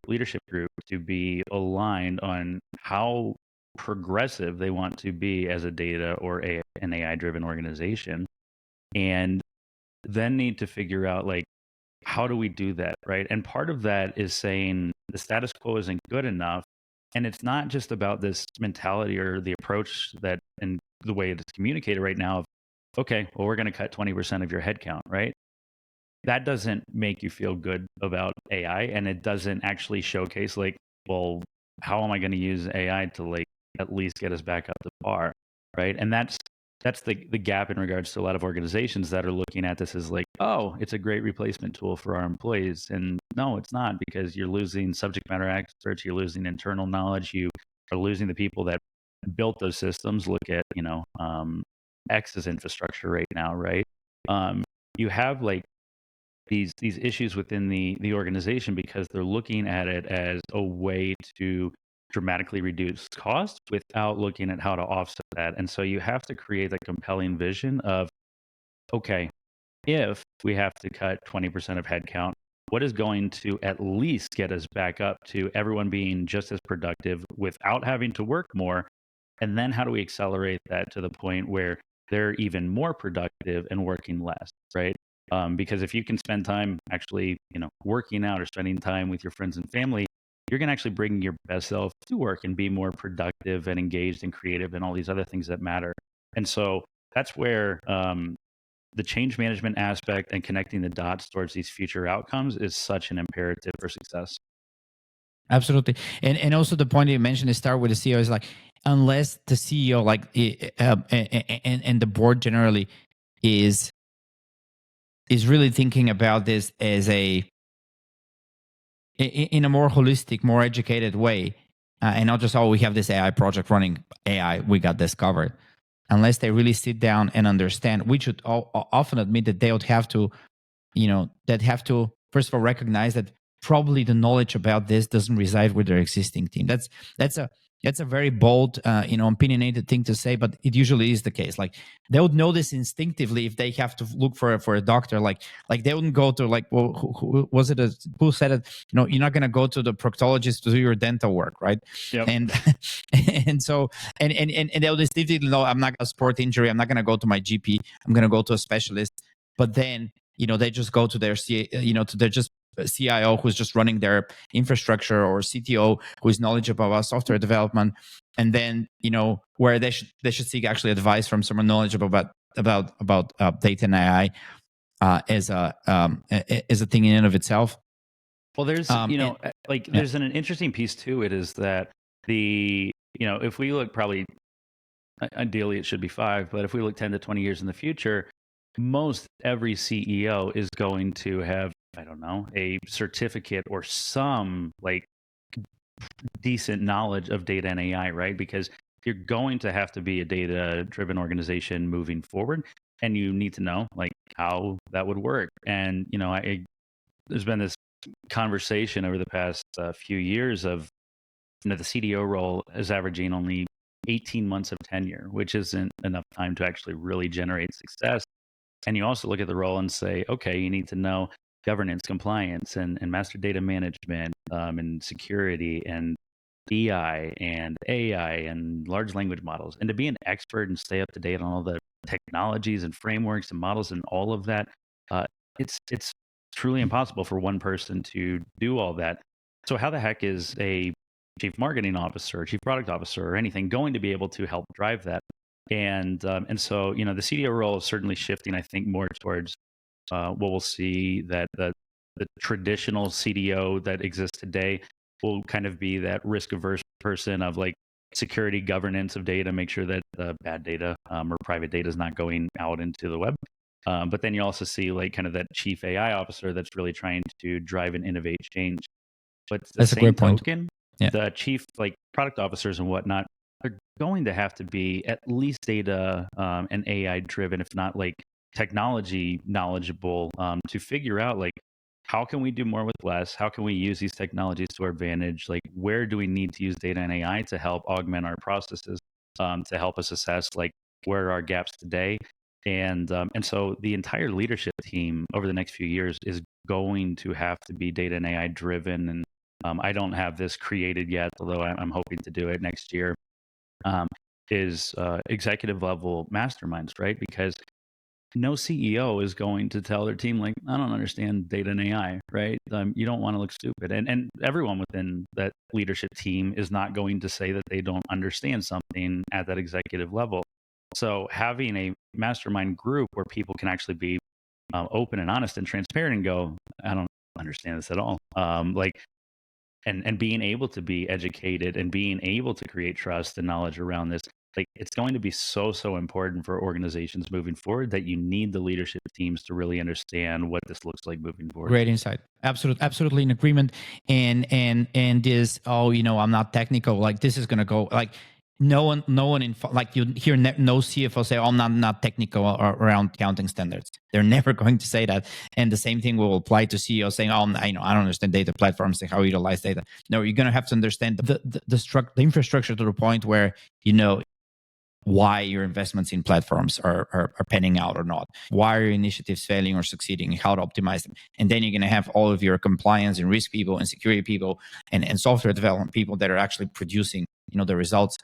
leadership group, to be aligned on how progressive they want to be as a data or an AI driven organization, and then need to figure out, like, how do we do that, right? And part of that is saying the status quo isn't good enough. And it's not just about this mentality or the approach that, and the way it's communicated right now of, okay, well, we're going to cut 20% of your headcount, right? That doesn't make you feel good about AI, and it doesn't actually showcase, like, well, how am I going to use AI to, like, at least get us back up to par, right? And that's the gap in regards to a lot of organizations that are looking at this as like, oh, it's a great replacement tool for our employees. And no, it's not, because you're losing subject matter experts, you're losing internal knowledge, you are losing the people that built those systems. Look at X's infrastructure right now, right? You have like these issues within the organization, because they're looking at it as a way to dramatically reduce costs without looking at how to offset that. And so you have to create a compelling vision of, okay, if we have to cut 20% of headcount, what is going to at least get us back up to everyone being just as productive without having to work more? And then how do we accelerate that to the point where they're even more productive and working less, right? Because if you can spend time actually, working out or spending time with your friends and family, you're going to actually bring your best self to work and be more productive and engaged and creative and all these other things that matter. And so that's where the change management aspect and connecting the dots towards these future outcomes is such an imperative for success. Absolutely. And also the point you mentioned is start with the CEO is like, unless the CEO and the board generally is really thinking about this as in a more holistic, more educated way, and not just, we have this AI project running, AI, we got this covered. Unless they really sit down and understand, we should often admit that they would have to, first of all recognize that probably the knowledge about this doesn't reside with their existing team. That's a very bold, opinionated thing to say, but it usually is the case. Like, they would know this instinctively if they have to look for a doctor. Like they wouldn't go to, like, well, who was it? Who said it? You're not going to go to the proctologist to do your dental work, right? Yep. And and so and they'll instinctively know, I'm not a sport injury. I'm not going to go to my GP. I'm going to go to a specialist. But then they just go to their CIO who's just running their infrastructure, or CTO who is knowledgeable about software development, and then where they should seek actually advice from someone knowledgeable about data and AI as a thing in and of itself. Well, there's there's an interesting piece to it, is that if we look, probably ideally it should be 5, but if we look 10 to 20 years in the future, most every CEO is going to have, I don't know, a certificate or some decent knowledge of data and AI, right? Because you're going to have to be a data-driven organization moving forward, and you need to know how that would work. And there's been this conversation over the past few years of the CDO role is averaging only 18 months of tenure, which isn't enough time to actually really generate success. And you also look at the role and say, okay, you need to know governance, compliance, and master data management, and security, and BI, and AI, and large language models. And to be an expert and stay up to date on all the technologies and frameworks and models and all of that, it's truly impossible for one person to do all that. So how the heck is a chief marketing officer, chief product officer, or anything going to be able to help drive that? And so the CDO role is certainly shifting, I think, more towards what we'll see, that the traditional CDO that exists today will kind of be that risk averse person of security, governance of data, make sure that bad data or private data is not going out into the web. But then you also see kind of that chief AI officer that's really trying to drive and innovate change. But the That's a great point. token, Yeah. the chief product officers and whatnot are going to have to be at least data and AI driven, if not technology knowledgeable, to figure out how can we do more with less? How can we use these technologies to our advantage? Where do we need to use data and AI to help augment our processes, to help us assess where are our gaps today? And so the entire leadership team over the next few years is going to have to be data and AI driven. And I don't have this created yet, although I'm hoping to do it next year. Is executive level masterminds, right? Because no CEO is going to tell their team I don't understand data and AI, right? You don't want to look stupid, and everyone within that leadership team is not going to say that they don't understand something at that executive level. So having a mastermind group where people can actually be open and honest and transparent and go, I don't understand this at all, and being able to be educated and being able to create trust and knowledge around this, it's going to be so important for organizations moving forward, that you need the leadership teams to really understand what this looks like moving forward. Great insight. Absolutely in agreement. And this, I'm not technical. This is going to go no one like you hear no CFO say, "Oh, I'm not technical around accounting standards." They're never going to say that. And the same thing will apply to CEOs saying, "Oh, I don't understand data platforms and how you utilize data." No, you're going to have to understand the infrastructure to the point where you know why your investments in platforms are panning out or not, why are your initiatives failing or succeeding, how to optimize them. And then you're going to have all of your compliance and risk people and security people and software development people that are actually producing the results.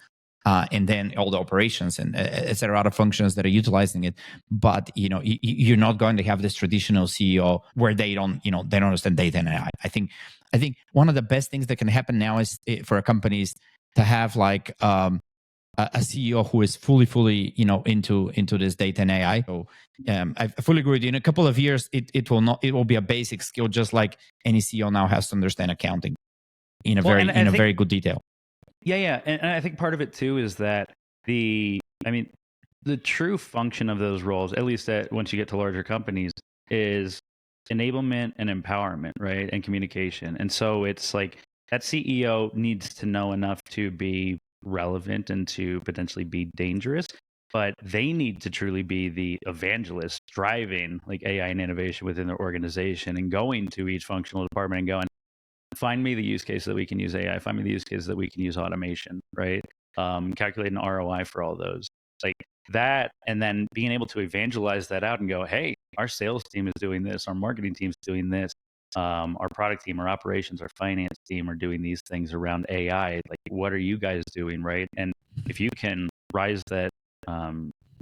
And then all the operations and et cetera, other functions that are utilizing it. But you're not going to have this traditional CEO where they don't understand data and AI. I think one of the best things that can happen now is for companies to have like a CEO who is fully into this data and AI. So I fully agree with you. In a couple of years, it will be a basic skill, just like any CEO now has to understand accounting in a very good detail. Yeah. And I think part of it too is that the true function of those roles, at least once you get to larger companies, is enablement and empowerment, right? And communication. And so it's like that CEO needs to know enough to be relevant and to potentially be dangerous, but they need to truly be the evangelist driving like AI and innovation within their organization and going to each functional department and going, find me the use case that we can use AI, find me the use case that we can use automation, right? Calculate an ROI for all those. Like that, and then being able to evangelize that out and go, hey, our sales team is doing this, our marketing team is doing this, our product team, our operations, our finance team are doing these things around AI. Like, what are you guys doing, right? And if you can rise that,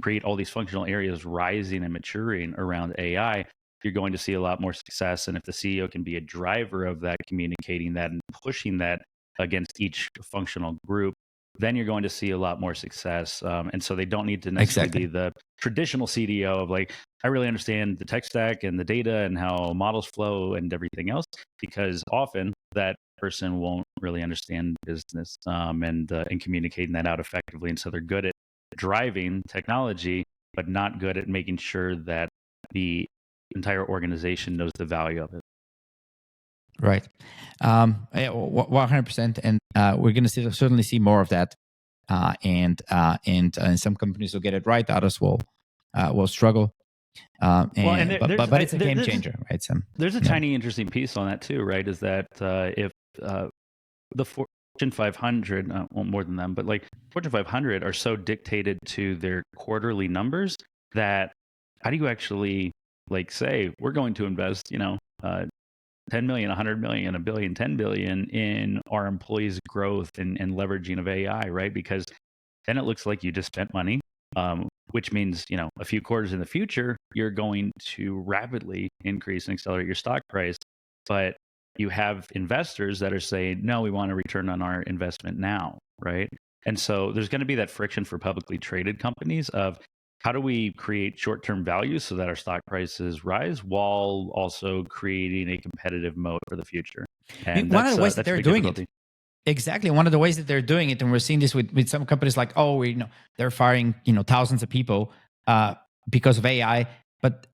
create all these functional areas rising and maturing around AI, you're going to see a lot more success. And if the CEO can be a driver of that, communicating that and pushing that against each functional group, then you're going to see a lot more success. And so they don't need to necessarily be the traditional CDO of like, I really understand the tech stack and the data and how models flow and everything else, because often that person won't really understand business and communicating that out effectively. And so they're good at driving technology, but not good at making sure that the entire organization knows the value of it. Right. 100%. And we're going to certainly see more of that. And some companies will get it right. Others will struggle. But it's a game changer, right? There's a tiny interesting piece on that too, right? Is that if the Fortune 500, well, more than them, but like Fortune 500 are so dictated to their quarterly numbers that how do you actually like say we're going to invest 10 million, 100 million, a billion, 10 billion in our employees' growth and leveraging of AI, right? Because then it looks like you just spent money, which means a few quarters in the future you're going to rapidly increase and accelerate your stock price, but you have investors that are saying, no, we want a return on our investment now, right? And so there's going to be that friction for publicly traded companies of how do we create short-term value so that our stock prices rise while also creating a competitive moat for the future? And one of the ways that they're doing it. Exactly. One of the ways that they're doing it, and we're seeing this with some companies like, they're firing, thousands of people because of AI, but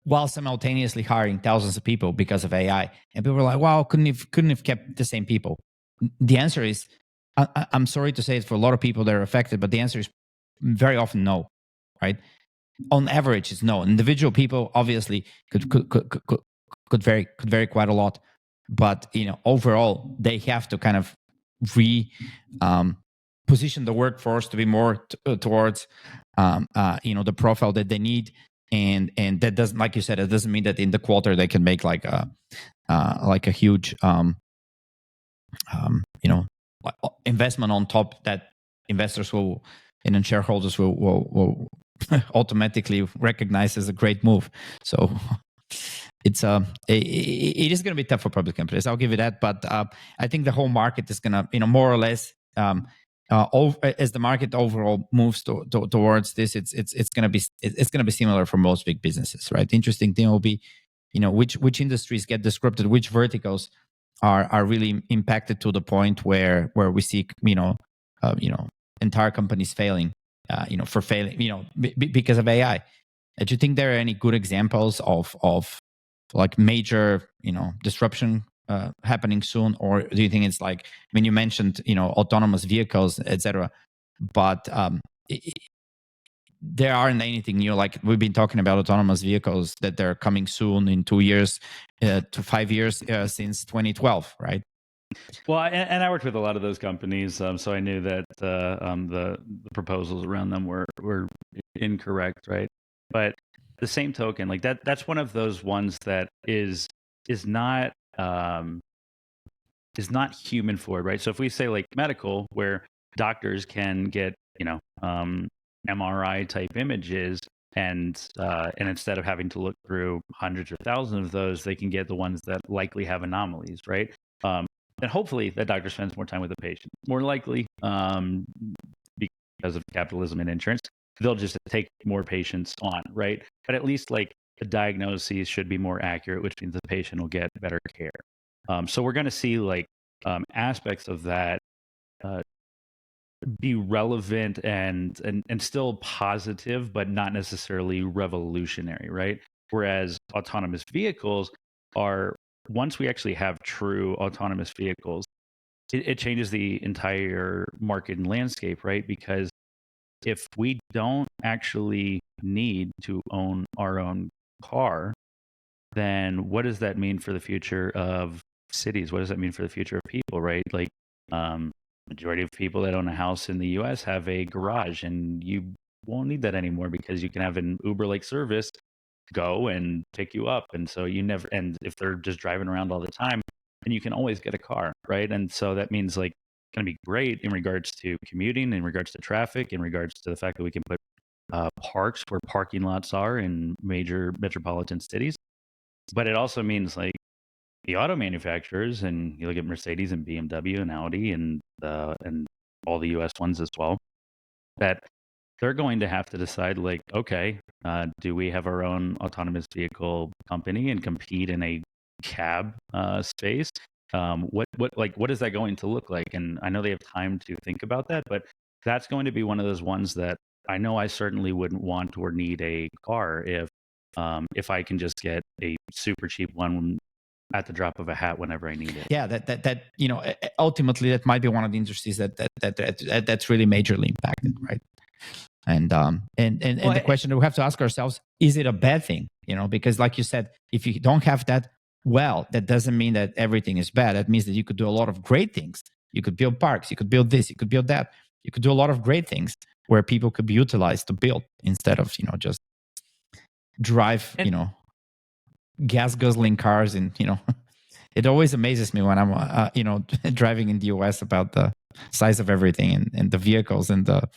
while simultaneously hiring thousands of people because of AI. And people are like, wow, couldn't have kept the same people? The answer is, I'm sorry to say it for a lot of people that are affected, but the answer is very often no, right? On average, it's no. Individual people obviously could vary quite a lot, but overall they have to kind of position the workforce to be more towards the profile that they need, and that doesn't, like you said, it doesn't mean that in the quarter they can make like a huge investment on top that investors will and shareholders will automatically recognize as a great move. So it is going to be tough for public companies. I'll give you that, but I think the whole market is going to, more or less, as the market overall moves towards this, it's going to be similar for most big businesses, right? The interesting thing will be, which industries get disrupted, which verticals are really impacted to the point where we see, entire companies failing, because of AI. Do you think there are any good examples of like major, disruption happening soon, or do you think it's like, when you mentioned, autonomous vehicles, etc.? but there aren't anything new. Like we've been talking about autonomous vehicles that they're coming soon in 2 years to 5 years since 2012, right? Well, and I worked with a lot of those companies, so I knew that the proposals around them were incorrect, right? But the same token, like that's one of those ones that is not human forward, right? So if we say like medical, where doctors can get MRI type images, and instead of having to look through hundreds or thousands of those, they can get the ones that likely have anomalies, right? Then hopefully that doctor spends more time with the patient. More likely, because of capitalism and insurance, they'll just take more patients on, right? But at least like the diagnoses should be more accurate, which means the patient will get better care. So we're going to see like aspects of that be relevant and still positive, but not necessarily revolutionary, right? Whereas autonomous vehicles are, once we actually have true autonomous vehicles, it changes the entire market and landscape, right? Because if we don't actually need to own our own car, then what does that mean for the future of cities? What does that mean for the future of people, right? Like, majority of people that own a house in the US have a garage, and you won't need that anymore because you can have an Uber-like service go and pick you up. And so you never, and if they're just driving around all the time, then you can always get a car, right? And so that means like going to be great in regards to commuting, in regards to traffic, in regards to the fact that we can put parks where parking lots are in major metropolitan cities. But it also means like the auto manufacturers, and you look at Mercedes and BMW and Audi and all the US ones as well, that they're going to have to decide like, okay, do we have our own autonomous vehicle company and compete in a cab space? What is that going to look like? And I know they have time to think about that, but that's going to be one of those ones that I know I certainly wouldn't want or need a car if I can just get a super cheap one at the drop of a hat whenever I need it. Yeah, that ultimately that might be one of the industries that's really majorly impacted, right? And the question that we have to ask ourselves, is it a bad thing? Because like you said, if you don't have that, well, that doesn't mean that everything is bad. That means that you could do a lot of great things. You could build parks, you could build this, you could build that. You could do a lot of great things where people could be utilized to build instead of, just drive, gas guzzling cars. And, it always amazes me when I'm, driving in the US about the size of everything and the vehicles and the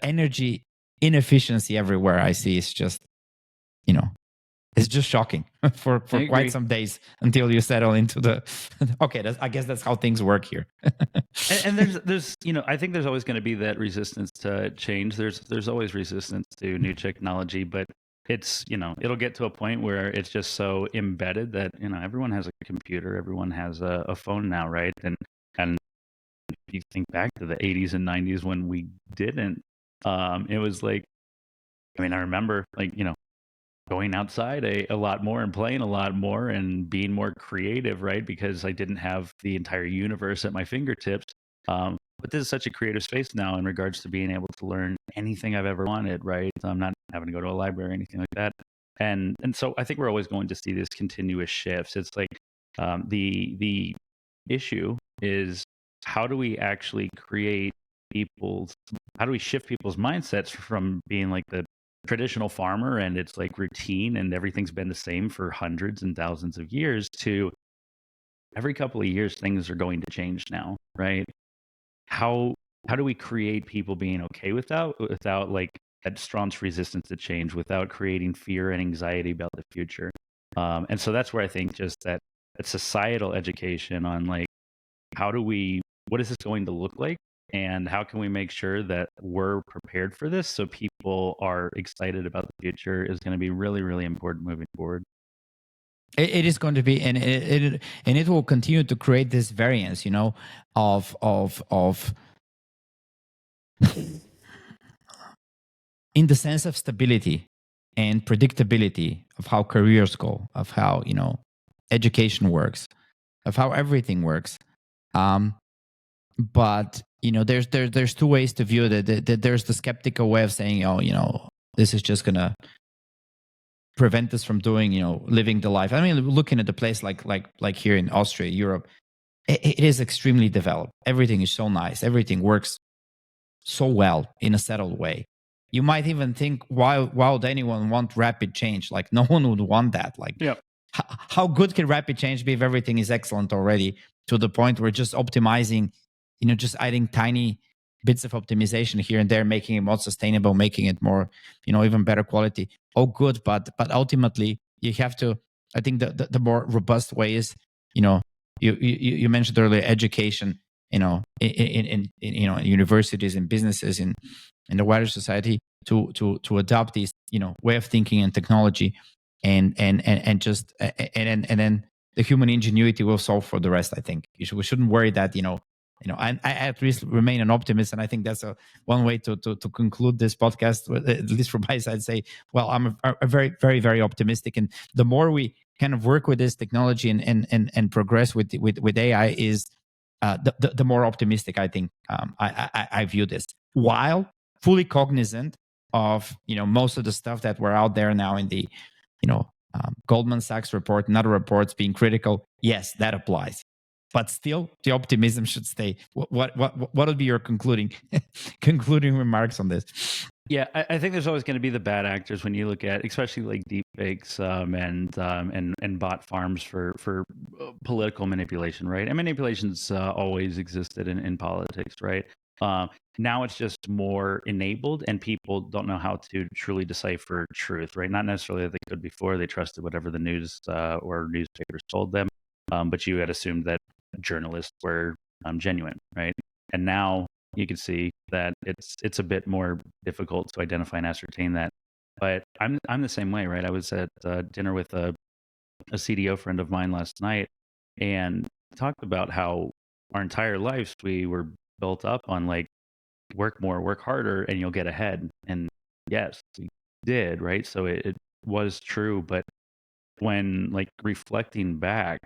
energy inefficiency everywhere I see is just, it's just shocking for quite some days until you settle into the, okay, I guess that's how things work here. and there's, I think there's always going to be that resistance to change. There's always resistance to new technology, but it's, it'll get to a point where it's just so embedded that, everyone has a computer, everyone has a phone now, right? And if you think back to the 80s and 90s when we didn't, it was like, I remember like, going outside a lot more and playing a lot more and being more creative, right? Because I didn't have the entire universe at my fingertips. But this is such a creative space now in regards to being able to learn anything I've ever wanted, right? So I'm not having to go to a library or anything like that. And so I think we're always going to see this continuous shifts. It's like the issue is, how do we actually how do we shift people's mindsets from being like the traditional farmer and it's like routine and everything's been the same for hundreds and thousands of years, to every couple of years things are going to change now, right? How do we create people being okay with that without like that staunch resistance to change, without creating fear and anxiety about the future? And so that's where I think just that societal education on like, what is this going to look like? And how can we make sure that we're prepared for this so people are excited about the future is going to be really, really important moving forward. It is going to be, and it will continue to create this variance, of in the sense of stability and predictability of how careers go, of how education works, of how everything works. But there's two ways to view it. There's the skeptical way of saying, oh, this is just gonna prevent us from doing, living the life. I mean, looking at the place like here in Austria, Europe, it is extremely developed. Everything is so nice. Everything works so well in a settled way. You might even think, why would anyone want rapid change? Like, no one would want that. Like, Yep. how good can rapid change be if everything is excellent already, to the point where just optimizing, just adding tiny bits of optimization here and there, making it more sustainable, making it more, even better quality. Oh, good. But ultimately you have to, I think the more robust way is, you mentioned earlier, education, in universities and businesses, in the wider society, to adopt these, way of thinking and technology, and then the human ingenuity will solve for the rest. I think we shouldn't worry that, I at least remain an optimist, and I think that's one way to conclude this podcast, at least from my side. Say, well, I'm a very, very, very optimistic, and the more we kind of work with this technology and progress with AI, is the more optimistic I think I view this, while fully cognizant of most of the stuff that were out there now in the Goldman Sachs report and other reports being critical. Yes, that applies. But still, the optimism should stay. What would be your concluding remarks on this? Yeah, I think there's always going to be the bad actors when you look at, especially like deep fakes and bot farms for political manipulation, right? And manipulation's always existed in politics, right? Now it's just more enabled, and people don't know how to truly decipher truth, right? Not necessarily that they could before. They trusted whatever the news or newspapers told them, but you had assumed that journalists were genuine, right? And now you can see that it's a bit more difficult to identify and ascertain that. But I'm the same way, right? I was at dinner with a CDO friend of mine last night, and talked about how our entire lives we were built up on like, work more, work harder, and you'll get ahead. And yes, we did, right? So it was true. But when like reflecting back,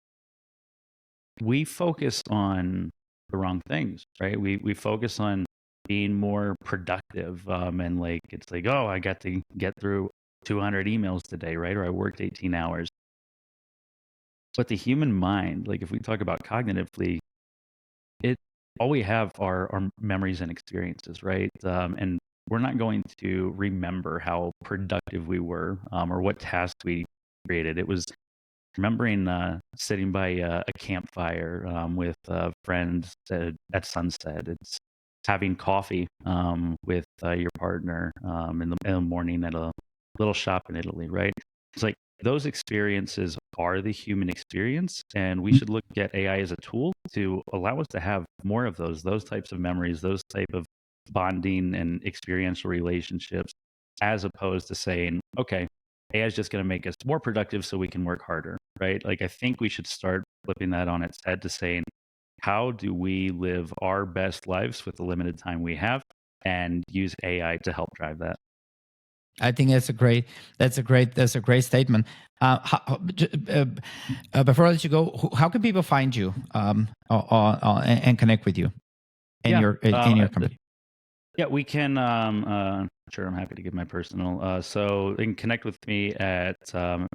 we focus on the wrong things, right? We focus on being more productive, and like it's like, oh, I got to get through 200 emails today, right? Or I worked 18 hours. But the human mind, like if we talk about cognitively, it all we have are our memories and experiences, right? And we're not going to remember how productive we were, or what tasks we created. It was remembering sitting by a campfire with friends at sunset. It's having coffee with your partner in the morning at a little shop in Italy, right? It's like those experiences are the human experience, and we should look at AI as a tool to allow us to have more of those types of memories, those type of bonding and experiential relationships, as opposed to saying, okay, AI is just going to make us more productive so we can work harder, right? Like, I think we should start flipping that on its head to saying, how do we live our best lives with the limited time we have, and use AI to help drive that? I think that's a great statement. Before I let you go, how can people find you and connect with you in your company? Yeah, we can. Sure, I'm happy to give my personal. So they can connect with me at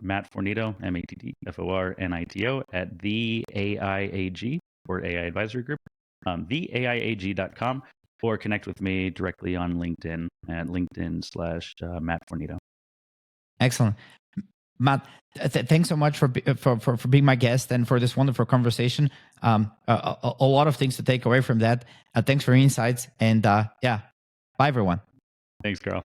Matt Fornito, MattFornito, at the AIAG, or AI Advisory Group, theaiag.com, or connect with me directly on LinkedIn at LinkedIn/Matt Fornito. Excellent. Matt, thanks so much for being my guest and for this wonderful conversation. A lot of things to take away from that. Thanks for your insights, and bye everyone. Thanks, Karl.